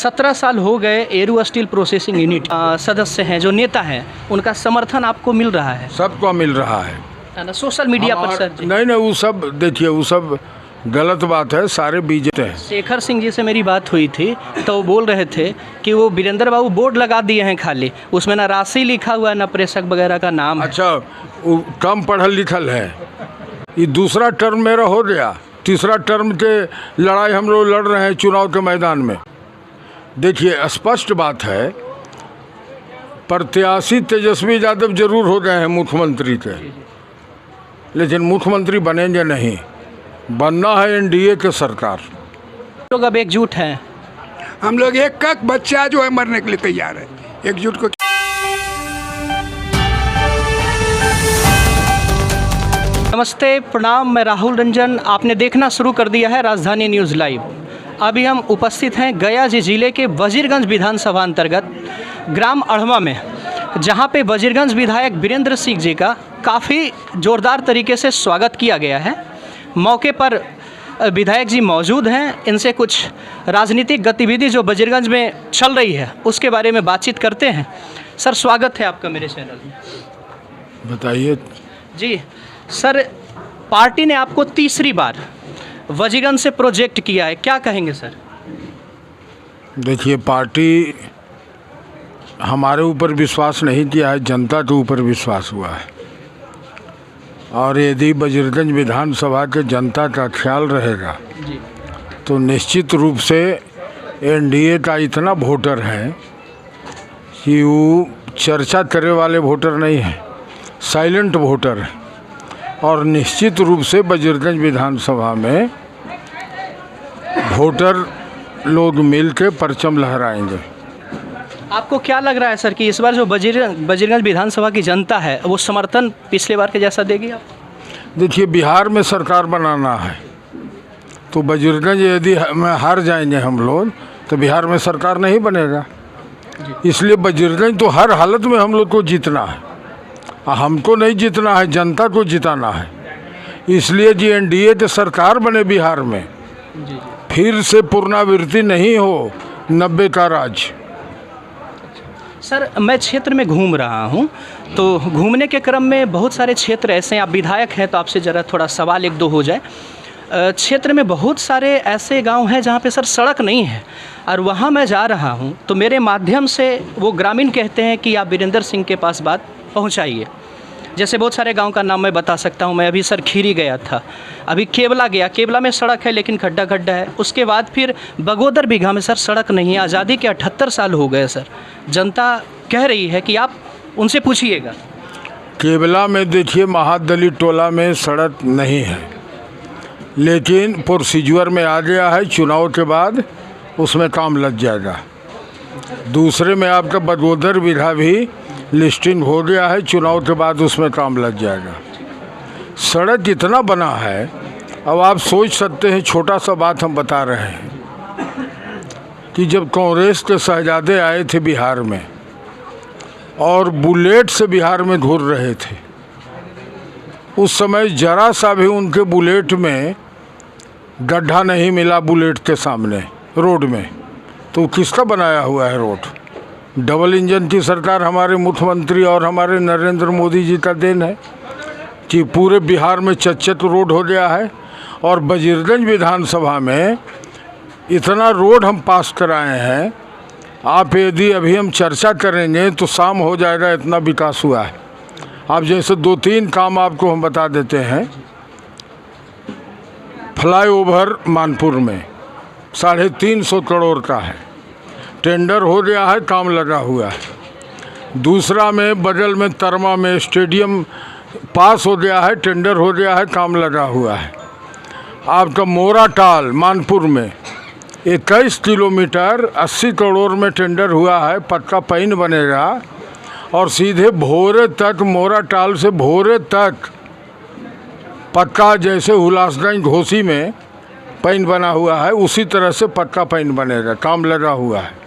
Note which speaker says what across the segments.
Speaker 1: 17 साल हो गए एरू स्टील प्रोसेसिंग यूनिट सदस्य हैं, जो नेता हैं, उनका समर्थन आपको मिल रहा है?
Speaker 2: सबको मिल रहा है
Speaker 1: ना सोशल मीडिया पर सर जी?
Speaker 2: नहीं, वो सब देखिए, वो सब गलत बात है, सारे बीजेपी हैं।
Speaker 1: शेखर सिंह जी से मेरी बात हुई थी तो वो बोल रहे थे कि वो वीरेंद्र बाबू बोर्ड लगा दिए हैं खाली, उसमें ना राशि लिखा हुआ है ना प्रेषक वगैरह का नाम है।
Speaker 2: अच्छा, वो कम पढ़ल लिखल है। ये दूसरा टर्म मेरा हो गया, तीसरा टर्म के लड़ाई हम लोग लड़ रहे हैं चुनाव के मैदान में। देखिए, स्पष्ट बात है, प्रत्याशी तेजस्वी यादव जरूर हो गए हैं मुख्यमंत्री के, लेकिन मुख्यमंत्री बनेंगे नहीं। बनना है एनडीए के सरकार।
Speaker 1: लोग अब एकजुट हैं।
Speaker 3: हम लोग एक बच्चा जो है मरने के लिए तैयार है, एकजुट को।
Speaker 1: नमस्ते, प्रणाम, मैं राहुल रंजन। आपने देखना शुरू कर दिया है राजधानी न्यूज़ लाइव। अभी हम उपस्थित हैं गया जिले के वजीरगंज विधानसभा अंतर्गत ग्राम अढ़वा में, जहां पे वजीरगंज विधायक वीरेंद्र सिंह जी का काफ़ी ज़ोरदार तरीके से स्वागत किया गया है। मौके पर विधायक जी मौजूद हैं, इनसे कुछ राजनीतिक गतिविधि जो वजीरगंज में चल रही है उसके बारे में बातचीत करते हैं। सर, स्वागत है आपका मेरे चैनल में।
Speaker 2: बताइए
Speaker 1: जी सर, पार्टी ने आपको तीसरी बार वजीरगंज से प्रोजेक्ट किया है, क्या कहेंगे सर?
Speaker 2: देखिए, पार्टी हमारे ऊपर विश्वास नहीं किया है, जनता के ऊपर विश्वास हुआ है। और यदि वजीरगंज विधानसभा के जनता का ख्याल रहेगा
Speaker 1: जी,
Speaker 2: तो निश्चित रूप से एनडीए का इतना वोटर है कि वो चर्चा करे वाले वोटर नहीं है, साइलेंट वोटर है। और निश्चित रूप से वजीरगंज विधानसभा में वोटर लोग मिल के परचम लहराएंगे।
Speaker 1: आपको क्या लग रहा है सर कि इस बार जो वजीरगंज विधानसभा की जनता है वो समर्थन पिछले बार के जैसा देगी आप?
Speaker 2: देखिए, बिहार में सरकार बनाना है, तो वजीरगंज यदि में हार जाएंगे हम लोग तो बिहार में सरकार नहीं बनेगा। इसलिए वजीरगंज तो हर हालत में हम लोग को जीतना है। हमको नहीं जीतना है, जनता को जिताना है। इसलिए जी एनडीए की सरकार बने बिहार में, फिर से पुनरावृत्ति नहीं हो 90 का राज।
Speaker 1: सर, मैं क्षेत्र में घूम रहा हूं, तो घूमने के क्रम में बहुत सारे क्षेत्र ऐसे हैं, आप विधायक हैं तो आपसे ज़रा थोड़ा सवाल एक दो हो जाए। क्षेत्र में बहुत सारे ऐसे गांव हैं जहां पे सर सड़क नहीं है, और वहां मैं जा रहा हूं तो मेरे माध्यम से वो ग्रामीण कहते हैं कि आप वीरेंद्र सिंह के पास बात पहुंचाइए। जैसे बहुत सारे गांव का नाम मैं बता सकता हूं। मैं अभी सर खीरी गया था, अभी केवला गया, केवला में सड़क है लेकिन खड्डा खड्डा है। उसके बाद फिर बगोदर बीघा में सर सड़क नहीं है। आज़ादी के 78 साल हो गए सर। जनता कह रही है कि आप उनसे पूछिएगा।
Speaker 2: केवला में देखिए, महादलित टोला में सड़क नहीं है, लेकिन प्रोसीजर में आ गया है, चुनाव के बाद उसमें काम लग जाएगा। दूसरे में आपका बगोदर बीघा भी लिस्टिंग हो गया है, चुनाव के बाद उसमें काम लग जाएगा। सड़क इतना बना है, अब आप सोच सकते हैं। छोटा सा बात हम बता रहे हैं कि जब कांग्रेस के शहजादे आए थे बिहार में और बुलेट से बिहार में घूर रहे थे, उस समय जरा सा भी उनके बुलेट में गड्ढा नहीं मिला बुलेट के सामने रोड में। तो किसका बनाया हुआ है रोड? डबल इंजन की सरकार हमारे मुख्यमंत्री और हमारे नरेंद्र मोदी जी का देन है कि पूरे बिहार में चच्चत रोड हो गया है। और वजीरगंज विधानसभा में इतना रोड हम पास कराए हैं, आप यदि अभी हम चर्चा करेंगे तो शाम हो जाएगा, इतना विकास हुआ है। आप जैसे 2-3 काम आपको हम बता देते हैं। फ्लाईओवर मानपुर में 350 करोड़ का है, टेंडर हो गया है, काम लगा हुआ है। दूसरा में बगल में तरमा में स्टेडियम पास हो गया है, टेंडर हो गया है, काम लगा हुआ है। आपका मोराटाल मानपुर में 21 किलोमीटर 80 करोड़ में टेंडर हुआ है, पक्का पैन बनेगा। और सीधे भोरे तक, मोराटाल से भोरे तक पक्का, जैसे हुलासगंज घोसी में पैन बना हुआ है उसी तरह से पक्का पैन बनेगा, काम लगा हुआ है।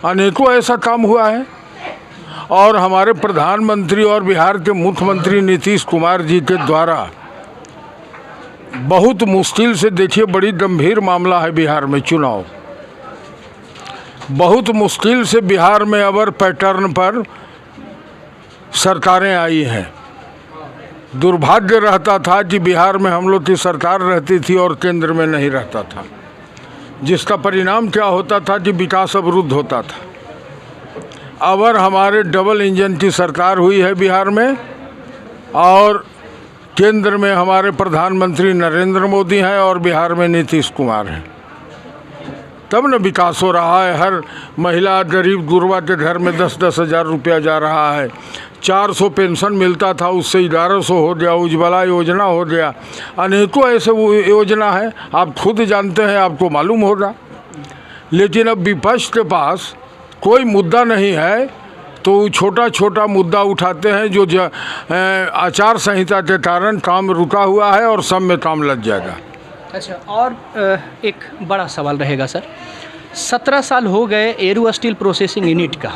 Speaker 2: अनेकों ऐसा काम हुआ है। और हमारे प्रधानमंत्री और बिहार के मुख्यमंत्री नीतीश कुमार जी के द्वारा बहुत मुश्किल से, देखिए बड़ी गंभीर मामला है बिहार में चुनाव, बहुत मुश्किल से बिहार में अवर पैटर्न पर सरकारें आई हैं। दुर्भाग्य रहता था कि बिहार में हम लोग की सरकार रहती थी और केंद्र में नहीं रहता था, जिसका परिणाम क्या होता था कि विकास अवरुद्ध होता था। अवर हमारे डबल इंजन की सरकार हुई है बिहार में, और केंद्र में हमारे प्रधानमंत्री नरेंद्र मोदी हैं और बिहार में नीतीश कुमार हैं, तब न विकास हो रहा है। हर महिला गरीब गुरबा के घर में 10-10 हज़ार रुपया जा रहा है। 400 पेंशन मिलता था, उससे 1100 हो गया। उज्ज्वला योजना हो गया। अनेकों ऐसे योजना है, आप खुद जानते हैं, आपको मालूम होगा। लेकिन अब विपक्ष के पास कोई मुद्दा नहीं है, तो छोटा छोटा मुद्दा उठाते हैं जो आचार संहिता के कारण काम रुका हुआ है और सब में काम लग जाएगा।
Speaker 1: अच्छा, और एक बड़ा सवाल रहेगा सर, 17 साल हो गए एरू स्टील प्रोसेसिंग यूनिट का।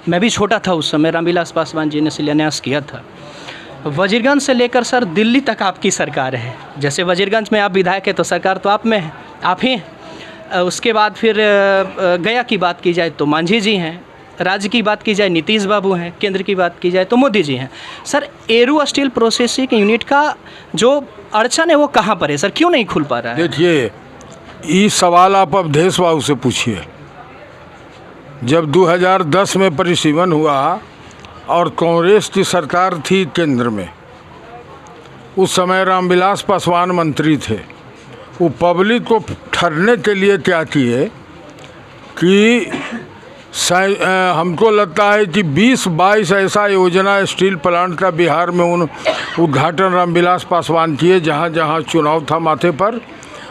Speaker 1: मैं भी छोटा था उस समय, रामविलास पासवान जी ने शिलान्यास किया था। वजीरगंज से लेकर सर दिल्ली तक आपकी सरकार है। जैसे वजीरगंज में आप विधायक हैं तो सरकार तो आप में है, आप ही हैं। उसके बाद फिर गया की बात की जाए तो मांझी जी हैं, राज्य की बात की जाए नीतीश बाबू हैं, केंद्र की बात की जाए तो मोदी जी हैं। सर एरू स्टील प्रोसेसिंग यूनिट का जो अड़चन है वो कहाँ पर है सर, क्यों नहीं खुल पा रहा है?
Speaker 2: देखिए, ये सवाल आप अवधेश बाबू से पूछिए। जब 2010 में परिसीमन हुआ और कांग्रेस की सरकार थी केंद्र में, उस समय रामविलास पासवान मंत्री थे। वो पब्लिक को ठहरने के लिए क्या किए कि हमको लगता है कि 20-22 ऐसा योजना स्टील प्लांट का बिहार में उद्घाटन रामविलास पासवान किए। जहाँ जहाँ चुनाव था माथे पर,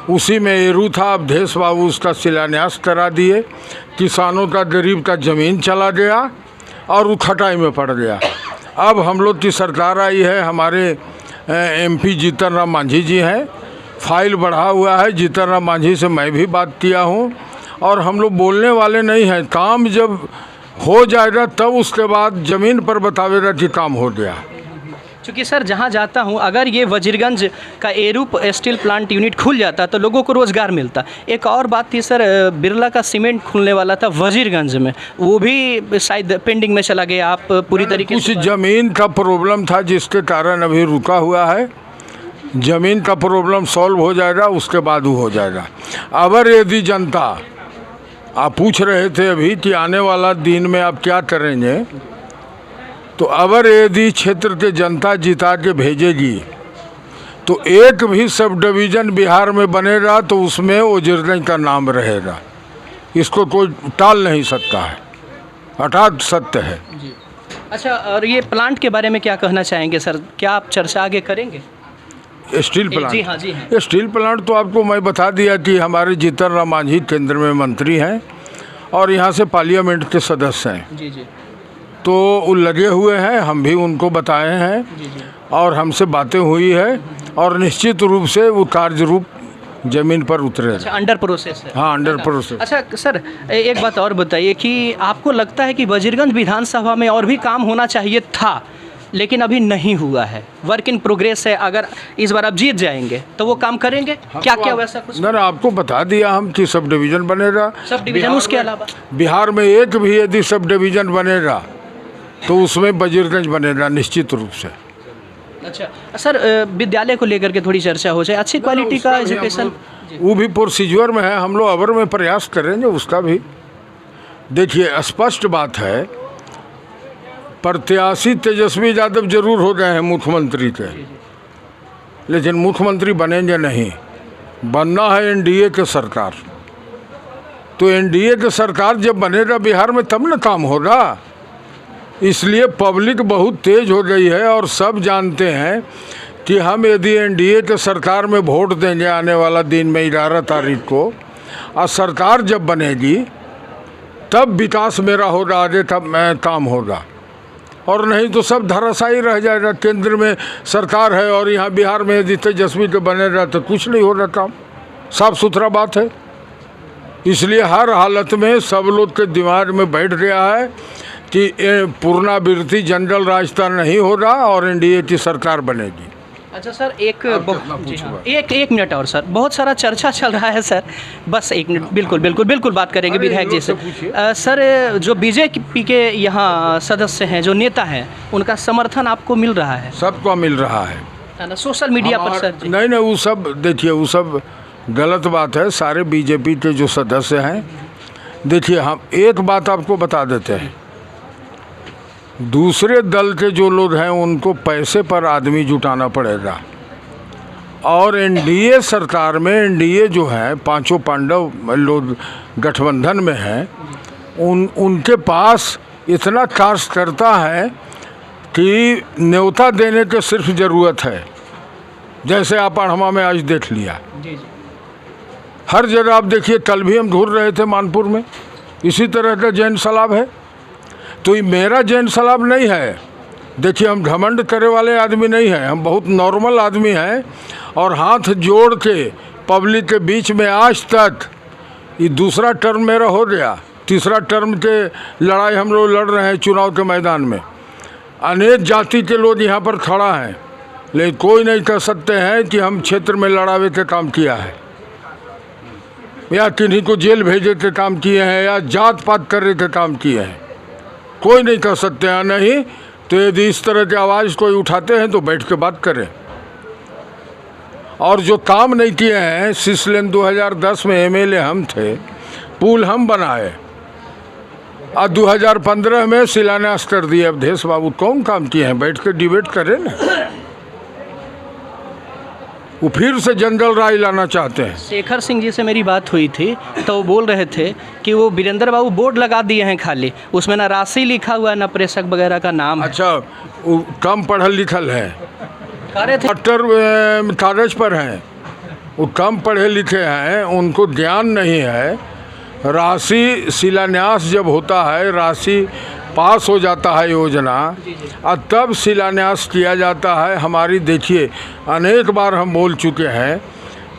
Speaker 2: उसी में एरू था। अवधेश बाबू उसका शिलान्यास करा दिए। किसानों का, गरीब का ज़मीन चला गया और वो खटाई में पड़ गया। अब हम लोग की सरकार आई है, हमारे MP जीतन राम मांझी जी हैं। फाइल बढ़ा हुआ है। जीतन राम मांझी से मैं भी बात किया हूँ, और हम लोग बोलने वाले नहीं हैं। काम जब हो जाएगा तब उसके बाद ज़मीन पर बतावेगा कि काम हो गया।
Speaker 1: क्योंकि सर जहाँ जाता हूँ, अगर ये वजीरगंज का एरू स्टील प्लांट यूनिट खुल जाता तो लोगों को रोज़गार मिलता। एक और बात थी सर, बिरला का सीमेंट खुलने वाला था वजीरगंज में, वो भी शायद पेंडिंग में चला गया। आप पूरी तरीके
Speaker 2: कुछ
Speaker 1: से
Speaker 2: ज़मीन का प्रॉब्लम था जिसके कारण अभी रुका हुआ है। ज़मीन का प्रॉब्लम सॉल्व हो जाएगा, उसके बाद वो हो जाएगा। अगर यदि जनता, आप पूछ रहे थे अभी कि आने वाला दिन में आप क्या करेंगे, तो अगर यदि क्षेत्र के जनता जिता के भेजेगी तो एक भी सब डिवीज़न बिहार में बनेगा तो उसमें वजीरगंज का नाम रहेगा। इसको कोई टाल नहीं सकता है, अर्थात सत्य है।
Speaker 1: जी। अच्छा, और ये प्लांट के बारे में क्या कहना चाहेंगे सर, क्या आप चर्चा आगे करेंगे?
Speaker 2: Steel plant?
Speaker 1: जी हाँ, जी हाँ।
Speaker 2: स्टील प्लांट तो आपको मैं बता दिया कि हमारे जीतन राम मांझी केंद्र में मंत्री हैं और यहाँ से पार्लियामेंट के सदस्य हैं।
Speaker 1: जी जी।
Speaker 2: तो वो लगे हुए हैं, हम भी उनको बताए हैं।
Speaker 1: जी जी।
Speaker 2: और हमसे बातें हुई है, और निश्चित रूप से वो कार्य रूप जमीन पर उतरे।
Speaker 1: अच्छा, अंडर प्रोसेस है?
Speaker 2: हाँ, अंडर प्रोसेस।
Speaker 1: अच्छा सर, एक बात और बताइए कि आपको लगता है कि वजीरगंज विधानसभा में और भी काम होना चाहिए था, लेकिन अभी नहीं हुआ है, वर्क इन प्रोग्रेस है। अगर इस बार आप जीत जाएंगे तो वो काम करेंगे? क्या क्या वैसा कुछ?
Speaker 2: ना, आपको बता दिया हम कि सब डिवीज़न बनेगा।
Speaker 1: सब डिवीज़न, उसके अलावा
Speaker 2: बिहार में एक भी यदि सब डिवीज़न बनेगा तो उसमें वजीरगंज बनेगा निश्चित रूप से।
Speaker 1: अच्छा सर, विद्यालय को लेकर के थोड़ी चर्चा हो जाए, अच्छी क्वालिटी का एजुकेशन।
Speaker 2: वो भी प्रोसीजर में है, हम लोग अवर में प्रयास करेंगे उसका भी। देखिए, स्पष्ट बात है, प्रत्याशी तेजस्वी यादव जरूर हो गए हैं मुख्यमंत्री के, लेकिन मुख्यमंत्री बनेंगे नहीं। बनना है NDA के सरकार। तो NDA के सरकार जब बनेगा बिहार में तब न काम होगा। इसलिए पब्लिक बहुत तेज हो गई है और सब जानते हैं कि हम यदि NDA के सरकार में वोट देंगे आने वाला दिन में 11 तारीख को, और सरकार जब बनेगी तब विकास मेरा होगा, आगे तब मैं काम होगा, और नहीं तो सब धराशायी रह जाएगा। केंद्र में सरकार है और यहाँ बिहार में यदि तेजस्वी के बनेगा तो कुछ नहीं होगा काम। साफ सुथरा बात है। इसलिए हर हालत में सब लोग के दिमाग में बैठ गया है कि पुनरावृत्ति जनरल राजस्थान नहीं होगा और NDA की सरकार बनेगी।
Speaker 1: अच्छा सर, एक
Speaker 2: कितना
Speaker 1: जी हाँ,
Speaker 2: पूछूंगा?
Speaker 1: एक मिनट और सर, बहुत सारा चर्चा चल रहा है सर, बस एक मिनट, बिल्कुल बिल्कुल बिल्कुल बात करेंगे
Speaker 2: अरे,
Speaker 1: विधायक जी
Speaker 2: इन
Speaker 1: से।
Speaker 2: लोग से पूछिए।
Speaker 1: सर, जो बीजेपी के यहाँ सदस्य हैं, जो नेता हैं, उनका समर्थन आपको मिल रहा
Speaker 2: सबको मिल रहा है।
Speaker 1: है ना, सोशल मीडिया पर सर जी?
Speaker 2: नहीं वो सब देखिए, वो सब गलत बात है। सारे बीजेपी के जो सदस्य हैं, देखिए हम एक बात आपको बता देते हैं, दूसरे दल के जो लोग हैं उनको पैसे पर आदमी जुटाना पड़ेगा। और एनडीए सरकार में, एनडीए जो है, पांचों पांडव लोग गठबंधन में हैं, उनके पास इतना कार्यकर्ता है कि न्योता देने की सिर्फ ज़रूरत है। जैसे आप अढ़मा में आज देख लिया,
Speaker 1: जी जी।
Speaker 2: हर जगह आप देखिए, कल भी हम ढूंढ रहे थे मानपुर में, इसी तरह का जैन सलाब है। तो ये मेरा जैन सलाब नहीं है। देखिए, हम घमंड करे वाले आदमी नहीं हैं, हम बहुत नॉर्मल आदमी हैं। और हाथ जोड़ के पब्लिक के बीच में आज तक, ये दूसरा टर्म मेरा हो गया, तीसरा टर्म के लड़ाई हम लोग लड़ रहे हैं चुनाव के मैदान में। अनेक जाति के लोग यहाँ पर खड़ा हैं, लेकिन कोई नहीं कह सकते हैं कि हम क्षेत्र में लड़ावे के काम किया है, या किन्हीं को जेल भेजे के काम किए हैं, या जात पात करने के काम किए हैं। कोई नहीं कह सकते हैं। नहीं तो यदि इस तरह की आवाज़ कोई उठाते हैं तो बैठ के बात करें। और जो काम नहीं किए हैं, सिसलेन 2010 में एमएलए हम थे, पुल हम बनाए, और 2015 में शिलान्यास कर दिए अवधेश बाबू। कौन काम किए हैं? बैठ के डिबेट करें ना। वो फिर से जनरल राय लाना चाहते हैं।
Speaker 1: शेखर सिंह जी से मेरी बात हुई थी, तो वो बोल रहे थे कि वो वीरेंद्र बाबू बोर्ड लगा दिए हैं खाली, उसमें ना राशि लिखा हुआ है, ना प्रेषक वगैरह का नाम है।
Speaker 2: अच्छा, वो कम पढ़ल लिखल है,
Speaker 1: कह रहे थे
Speaker 2: डॉक्टर कागज पर हैं, वो कम पढ़े लिखे हैं, उनको ज्ञान नहीं है। राशि शिलान्यास जब होता है, राशि पास हो जाता है योजना, और तब शिलान्यास किया जाता है। हमारी देखिए, अनेक बार हम बोल चुके हैं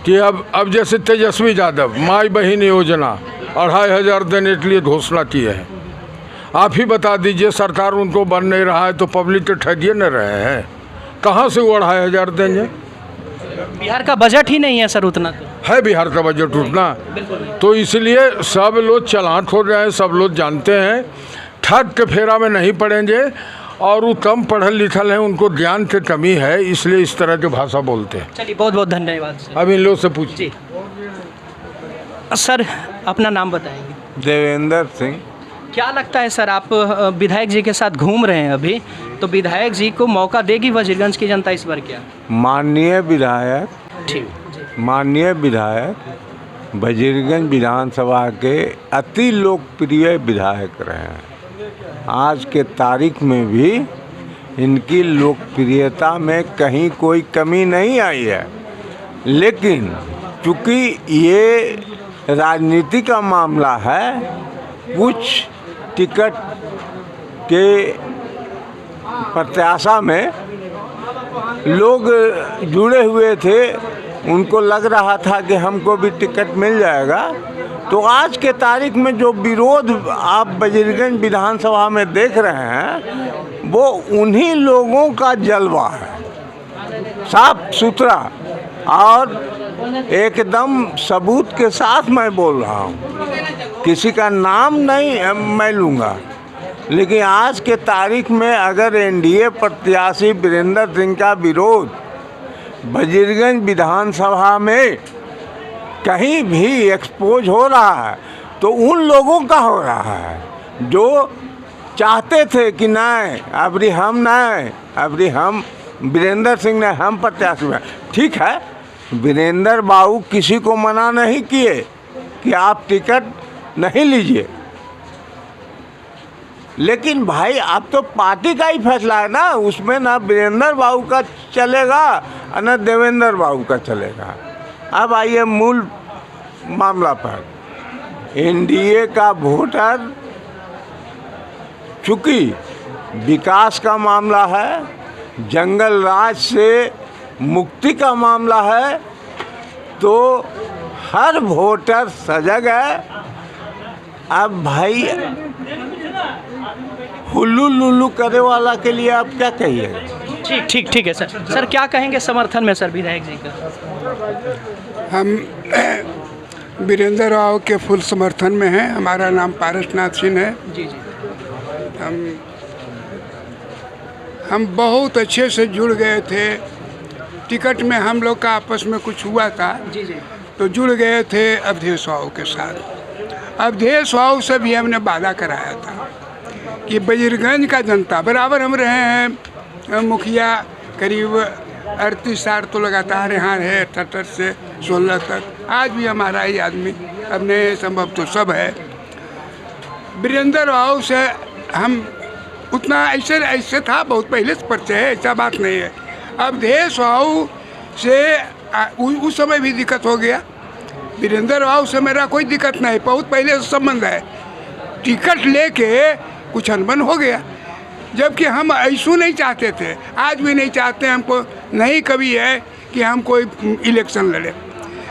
Speaker 2: कि अब जैसे तेजस्वी यादव माई बहन योजना 2500 देने के लिए घोषणा किए हैं। आप ही बता दीजिए, सरकार उनको बन नहीं रहा है तो पब्लिक तो ठगिए न रहे हैं। कहाँ से वो 2500 देंगे?
Speaker 1: बिहार का बजट ही नहीं है सर उतना, तो
Speaker 2: है बिहार का बजट उतना? तो इसलिए सब लोग चालाक हो रहे हैं, सब लोग जानते हैं, ठग के फेरा में नहीं पड़ेंगे। और वो कम पढ़ल लिखल हैं, उनको ज्ञान की कमी है, इसलिए इस तरह की भाषा बोलते हैं।
Speaker 1: चलिए, बहुत बहुत धन्यवाद सर।
Speaker 2: अब इन लोग से पूछिए।
Speaker 1: जी सर, अपना नाम बताएंगे?
Speaker 4: देवेंद्र सिंह।
Speaker 1: क्या लगता है सर, आप विधायक जी के साथ घूम रहे हैं अभी, तो विधायक जी को मौका देगी वजीरगंज की जनता इस बार क्या?
Speaker 4: माननीय विधायक
Speaker 1: ठीक।
Speaker 4: माननीय विधायक वजीरगंज विधानसभा के अति लोकप्रिय विधायक रहे हैं। आज के तारीख में भी इनकी लोकप्रियता में कहीं कोई कमी नहीं आई है। लेकिन चूँकि ये राजनीति का मामला है, कुछ टिकट के प्रत्याशा में लोग जुड़े हुए थे, उनको लग रहा था कि हमको भी टिकट मिल जाएगा। तो आज के तारीख में जो विरोध आप वजीरगंज विधानसभा में देख रहे हैं, वो उन्हीं लोगों का जलवा है, साफ सुथरा और एकदम सबूत के साथ मैं बोल रहा हूँ। किसी का नाम नहीं मैं लूँगा, लेकिन आज के तारीख में अगर एनडीए प्रत्याशी वीरेंद्र सिंह का विरोध वजीरगंज विधानसभा में कहीं भी एक्सपोज हो रहा है, तो उन लोगों का हो रहा है जो चाहते थे कि नहीं, अबरी हम नहीं, अबरी हम वीरेंद्र सिंह ने हम प्रत्याशी में। ठीक है, वीरेंद्र बाबू किसी को मना नहीं किए कि आप टिकट नहीं लीजिए, लेकिन भाई अब तो पार्टी का ही फैसला है ना, उसमें ना वीरेंद्र बाबू का चलेगा और न देवेंद्र बाबू का चलेगा। अब आइए मूल मामला पर। एनडीए का वोटर, चूँकि विकास का मामला है, जंगल राज से मुक्ति का मामला है, तो हर वोटर सजग है। अब भाई हुल्लू लुल्लू करे वाला के लिए आप क्या कहिए?
Speaker 1: ठीक है सर। सर क्या कहेंगे समर्थन में सर विधायक जी का?
Speaker 3: हम वीरेंद्र राव के फुल समर्थन में हैं। हमारा नाम पारसनाथ सिंह है।
Speaker 1: जी जी।
Speaker 3: हम बहुत अच्छे से जुड़ गए थे। टिकट में हम लोग का आपस में कुछ हुआ था,
Speaker 1: जी जी।
Speaker 3: तो जुड़ गए थे अवधेश बाबू के साथ। अवधेश बाबू से भी हमने वादा कराया था कि बजरगंज का जनता बराबर हम रहे हैं। मुखिया करीब 38 साल तो लगातार यहाँ है, 78 से 16 तक। आज भी हमारा ही आदमी, अब नहीं संभव तो सब है। वीरेंद्र बाबू से हम उतना ऐसे था, बहुत पहले से परिचय है, ऐसा बात नहीं है। अवधेश बाबू से उस समय भी दिक्कत हो गया। वीरेंद्र बाबू से मेरा कोई दिक्कत नहीं, बहुत पहले से संबंध है। टिकट लेके कुछ अनबन हो गया, जबकि हम ऐसा नहीं चाहते थे, आज भी नहीं चाहते। हमको नहीं कभी है कि हम कोई इलेक्शन लड़े।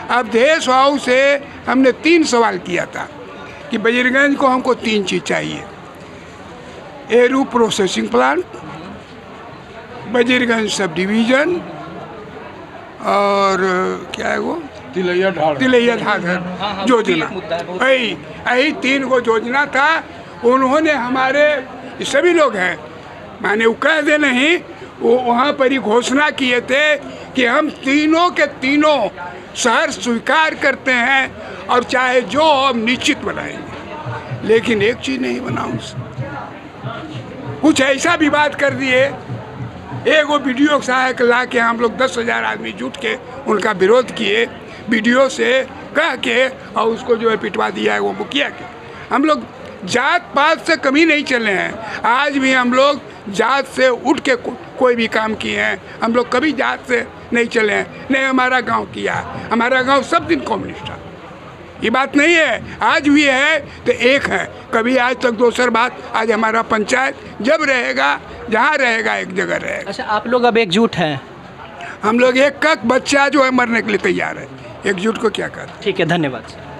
Speaker 3: अवधेश बाबू से हमने 3 सवाल किया था कि बजरगंज को हमको 3 चीज़ चाहिए: एरू प्रोसेसिंग प्लांट, बजरगंज सब डिवीज़न, और क्या है वो तिलैया ढाढ़ योजना। यही 3 गो योजना था। उन्होंने हमारे सभी लोग हैं, माने वो कह दे नहीं, वो वहाँ पर ही घोषणा किए थे कि हम तीनों के तीनों शहर स्वीकार करते हैं और चाहे जो हम निश्चित बनाएंगे। लेकिन एक चीज़ नहीं बना उनसे, कुछ ऐसा विवाद कर दिए। एगो वीडियो सहायक ला के हम लोग 10,000 आदमी जुट के उनका विरोध किए, वीडियो से कह के, और उसको जो है पिटवा दिया है वो मुखिया के। हम लोग जात पात से कभी नहीं चले हैं। आज भी हम लोग जात से उठ के कोई भी काम किए हैं। हम लोग कभी जात से नहीं चले हैं, नहीं हमारा गांव किया। हमारा गांव सब दिन कम्युनिस्ट था, ये बात नहीं है। आज भी है तो एक है, कभी आज तक दूसर बात। आज हमारा पंचायत जब रहेगा, जहाँ रहेगा, एक जगह रहेगा।
Speaker 1: अच्छा, आप लोग अब एकजुट हैं?
Speaker 3: हम लोग एक बच्चा जो है मरने के लिए तैयार है। एकजुट को क्या कहते हैं?
Speaker 1: ठीक है, धन्यवाद सर।